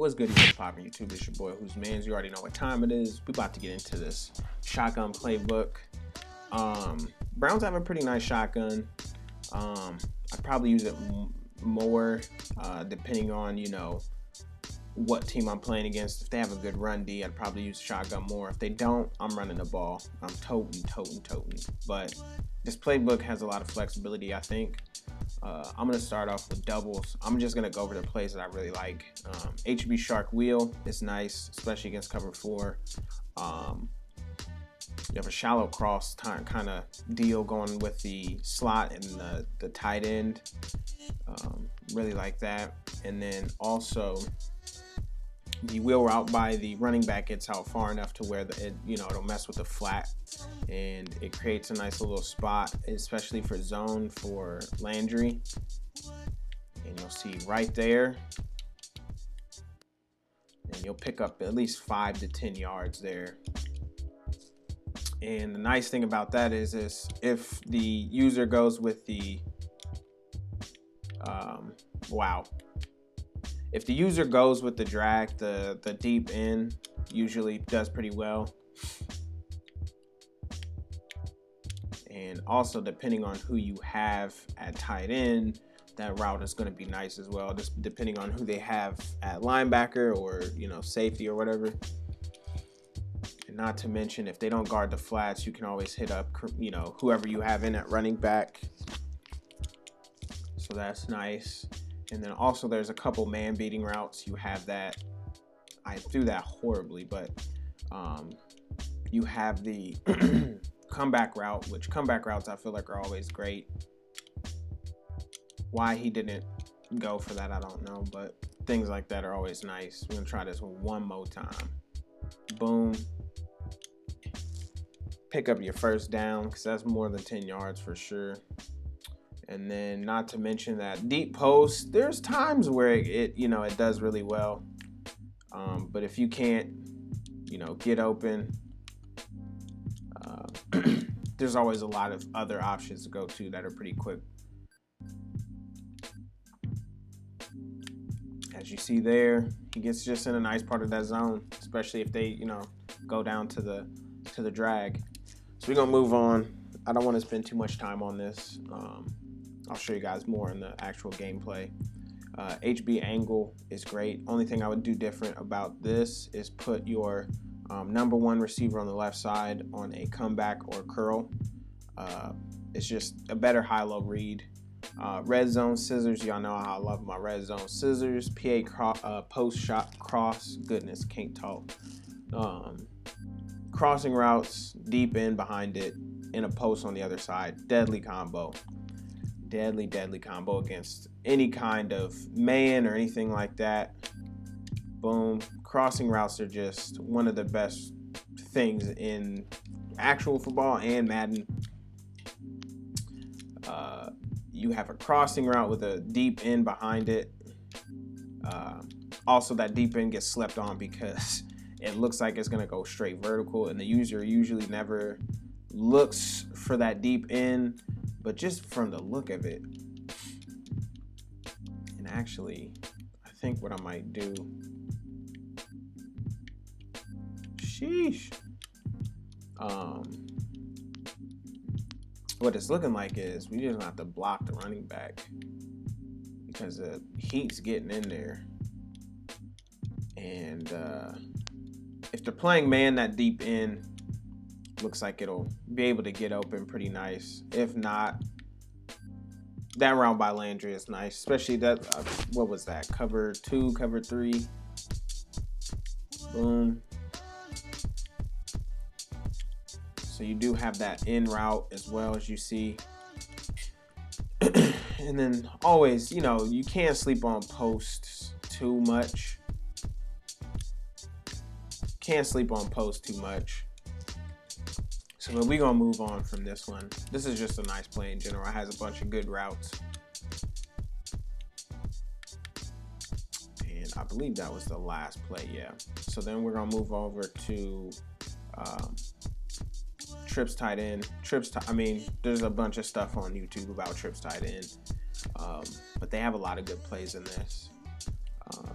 What's good, what's poppin' YouTube? It's your boy WhosManz. You already know what time it is. We about to get into this shotgun playbook. Browns have a pretty nice shotgun. I'd probably use it more depending on, you know, what team I'm playing against. If they have a good run D, I'd probably use shotgun more. If they don't, I'm running the ball. I'm toting. But this playbook has a lot of flexibility, I think. I'm going to start off with doubles. I'm just going to go over the plays that I really like. HB Shark Wheel is nice, especially against cover 4. You have a shallow cross kind of deal going with the slot and the tight end. Really like that. And then also the wheel route by the running back gets out far enough to where it'll mess with the flat, and it creates a nice little spot, especially for zone for Landry. And you'll see right there, and you'll pick up at least 5 to 10 yards there. And the nice thing about that is if the user goes with the if the user goes with the drag, the deep end usually does pretty well. And also, depending on who you have at tight end, that route is going to be nice as well, just depending on who they have at linebacker or, you know, safety or whatever. And not to mention, if they don't guard the flats, you can always hit up, you know, whoever you have in at running back. So that's nice. And then also there's a couple man beating routes. You have that. I threw that horribly, but you have the comeback route, which comeback routes I feel like are always great. Why he didn't go for that, I don't know, but things like that are always nice. We're gonna try this one more time. Boom. Pick up your first down, because that's more than 10 yards for sure. And then not to mention that deep post, there's times where it does really well. But if you can't, you know, get open, there's always a lot of other options to go to that are pretty quick. As you see there, he gets just in a nice part of that zone, especially if they, you know, go down to the drag. So we're gonna move on. I don't want to spend too much time on this. I'll show you guys more in the actual gameplay. HB angle is great. Only thing I would do different about this is put your number 1 receiver on the left side on a comeback or curl. It's just a better high-low read. Red zone scissors, y'all know how I love my red zone scissors. PA post shot cross, goodness, can't talk. Crossing routes, deep in behind it, in a post on the other side. Deadly combo. Deadly combo against any kind of man or anything like that. Boom. Crossing routes are just one of the best things in actual football and Madden. You have a crossing route with a deep end behind it. Also, that deep end gets slept on because it looks like it's going to go straight vertical, and the user usually never looks for that deep end. But just from the look of it, and actually, I think what I might do, sheesh, what it's looking like is we just have to block the running back because the heat's getting in there. And if they're playing man, that deep end looks like it'll be able to get open pretty nice. If not, that route by Landry is nice, especially that, what was that, cover 2, cover 3. Boom. So you do have that in route as well, as you see. And then always, you know, you can't sleep on posts too much. Can't sleep on posts too much. So we're going to move on from this one. This is just a nice play in general. It has a bunch of good routes. And I believe that was the last play, yeah. So then we're going to move over to trips tight end. There's a bunch of stuff on YouTube about trips tight end. But they have a lot of good plays in this.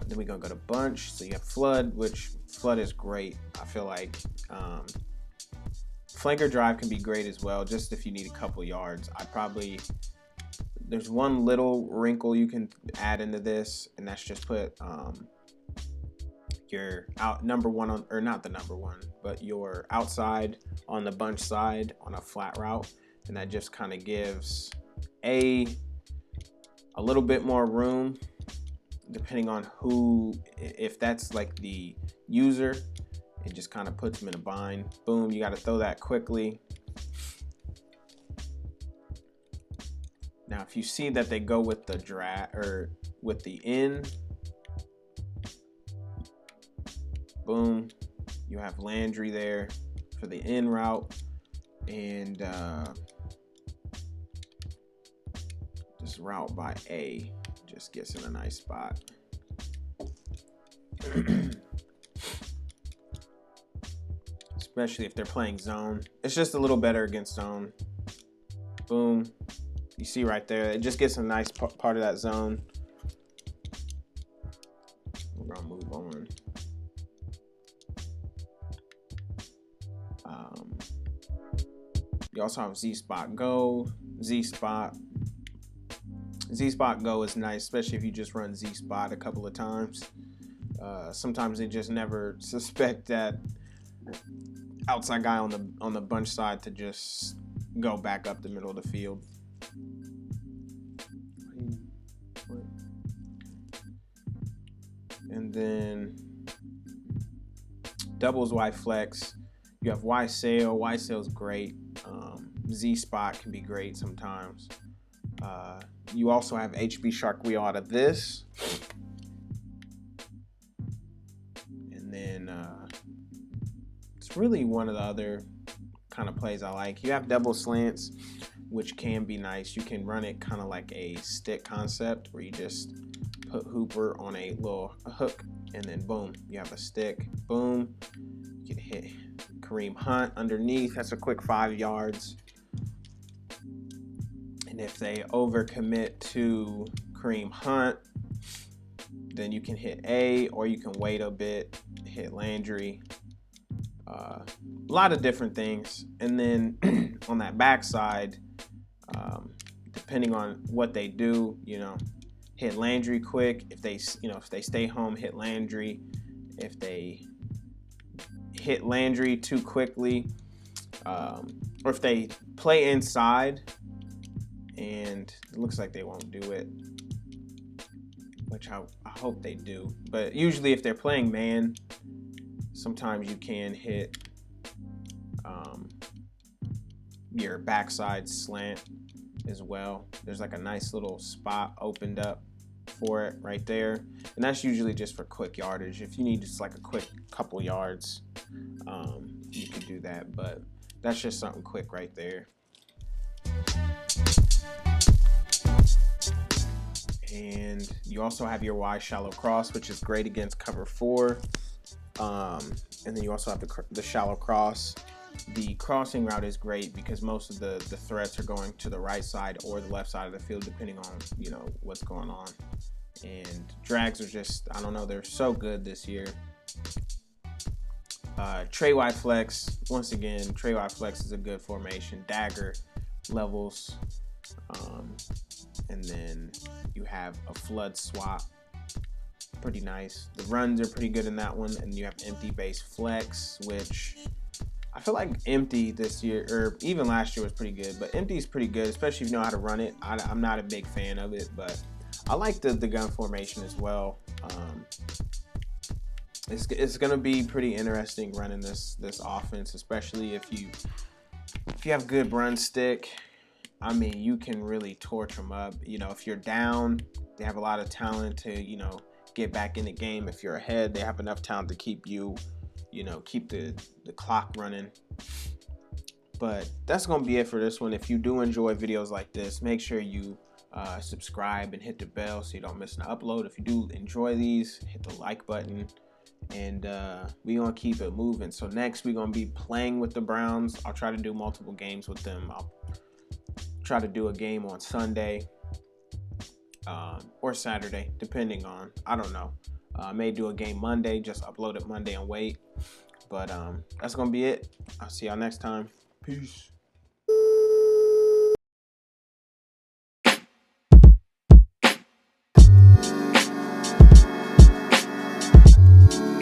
Then we're gonna go to bunch. So you have flood, which flood is great. I feel like flanker drive can be great as well, just if you need a couple yards. There's one little wrinkle you can add into this, and that's just put your number one on, or not the number one, but your outside on the bunch side on a flat route, and that just kind of gives a little bit more room, depending on if that's like the user, it just kind of puts them in a bind. Boom, you got to throw that quickly. Now, if you see that they go with the drag or with the in, boom, you have Landry there for the in route, and this route by A just gets in a nice spot. Especially if they're playing zone. It's just a little better against zone. Boom. You see right there, it just gets a nice part of that zone. We're gonna move on. You also have Z-Spot Go, Z-Spot. Z-Spot Go is nice, especially if you just run Z-Spot a couple of times. Sometimes they just never suspect that outside guy on the bunch side to just go back up the middle of the field. And then doubles Y flex. You have Y sail. Y sail's great. Z spot can be great sometimes. You also have HB shark wheel out of this. And then it's really one of the other kind of plays I like. You have double slants, which can be nice. You can run it kind of like a stick concept where you just put Hooper on a little hook and then boom, you have a stick. Boom, you can hit Kareem Hunt underneath. That's a quick 5 yards. And if they overcommit to Kareem Hunt, then you can hit A, or you can wait a bit, hit Landry. A lot of different things. And then on that backside, depending on what they do, hit Landry quick. If they stay home, hit Landry. If they hit Landry too quickly, or if they play inside and it looks like they won't do it, which I hope they do. But usually if they're playing man, sometimes you can hit your backside slant as well. There's like a nice little spot opened up for it right there, and that's usually just for quick yardage. If you need just like a quick couple yards, you can do that, but that's just something quick right there. And you also have your Y shallow cross, which is great against cover 4. And then you also have the shallow cross. The crossing route is great because most of the threats are going to the right side or the left side of the field, depending on what's going on. And drags are just, I don't know, they're so good this year. Trey Y flex, once again, Trey Y flex is a good formation. Dagger levels, and then you have a flood swap, pretty nice. The runs are pretty good in that one, and you have empty base flex, which I feel like empty this year, or even last year, was pretty good, but empty is pretty good, especially if you know how to run it. I'm not a big fan of it, but I like the gun formation as well. It's gonna be pretty interesting running this offense, especially if you have good run stick. I mean, you can really torch them up. If you're down, they have a lot of talent to get back in the game. If you're ahead, they have enough talent to keep you, keep the clock running. But that's gonna be it for this one. If you do enjoy videos like this, make sure you subscribe and hit the bell so you don't miss an upload. If you do enjoy these, hit the like button, and we're gonna keep it moving. So next we're gonna be playing with the Browns. I'll try to do multiple games with them. I'll try to do a game on Sunday, or Saturday, depending on, I don't know. May do a game Monday, just upload it Monday and wait. But that's gonna be it. I'll see y'all next time. Peace.